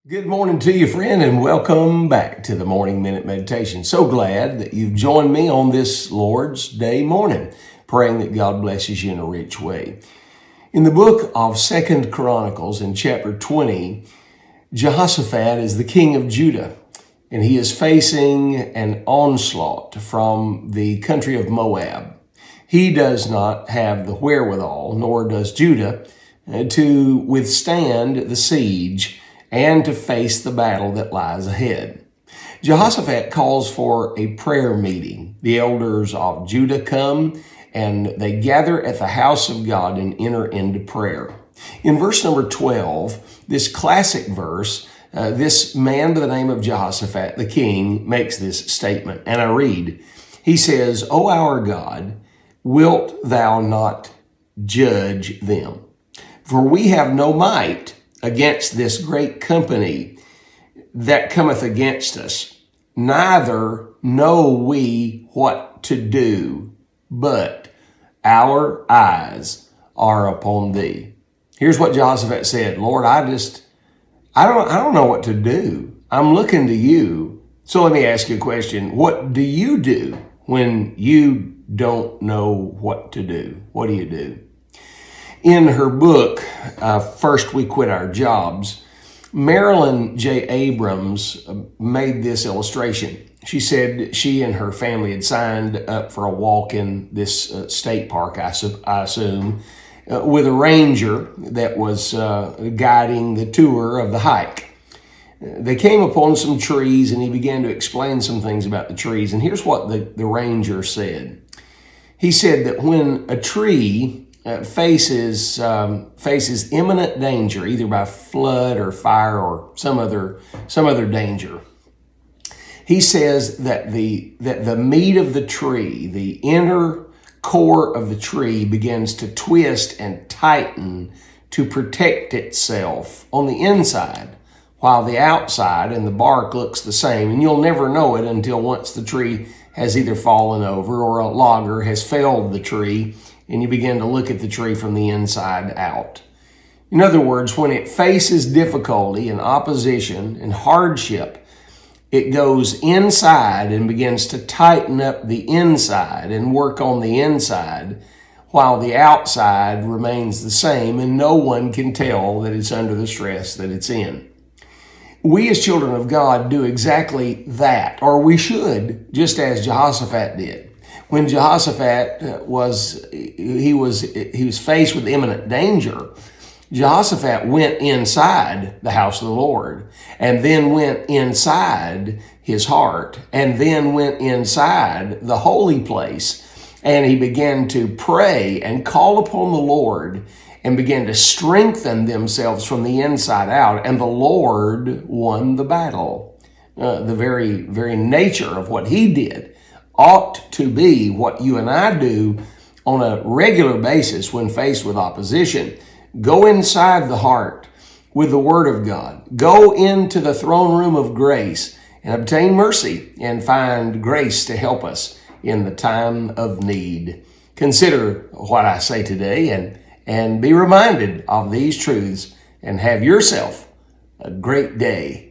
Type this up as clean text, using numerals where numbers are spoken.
Good morning to you, friend, and welcome back to the Morning Minute Meditation. So glad that you've joined me on this Lord's Day morning, praying that God blesses you in a rich way. In the book of 2 Chronicles, in chapter 20, Jehoshaphat is the king of Judah, and he is facing an onslaught from the country of Moab. He does not have the wherewithal, nor does Judah, to withstand the siege and to face the battle that lies ahead. Jehoshaphat calls for a prayer meeting. The elders of Judah come and they gather at the house of God and enter into prayer. In verse number 12, this classic verse, this man by the name of Jehoshaphat, the king, makes this statement. And I read, he says, "O our God, wilt thou not judge them? For we have no might against this great company that cometh against us, neither know we what to do, but our eyes are upon thee." Here's what Jehoshaphat said: Lord, I don't know what to do. I'm looking to you. So let me ask you a question. What do you do when you don't know what to do? What do you do? In her book, First We Quit Our Jobs, Marilyn J. Abrams made this illustration. She said she and her family had signed up for a walk in this state park, I assume, with a ranger that was guiding the tour of the hike. They came upon some trees and he began to explain some things about the trees. And here's what the ranger said. He said that when a tree faces imminent danger, either by flood or fire or some other danger, he says that the meat of the tree, the inner core of the tree, begins to twist and tighten to protect itself on the inside, while the outside and the bark looks the same. And you'll never know it until once the tree has either fallen over or a logger has felled the tree, and you begin to look at the tree from the inside out. In other words, when it faces difficulty and opposition and hardship, it goes inside and begins to tighten up the inside and work on the inside, while the outside remains the same and no one can tell that it's under the stress that it's in. We as children of God do exactly that, or we should, just as Jehoshaphat did. When Jehoshaphat was faced with imminent danger, Jehoshaphat went inside the house of the Lord, and then went inside his heart, and then went inside the holy place, and he began to pray and call upon the Lord and began to strengthen themselves from the inside out, and the Lord won the battle. The very nature of what he did ought to be what you and I do on a regular basis when faced with opposition. Go inside the heart with the Word of God. Go into the throne room of grace and obtain mercy and find grace to help us in the time of need. Consider what I say today and be reminded of these truths, and have yourself a great day.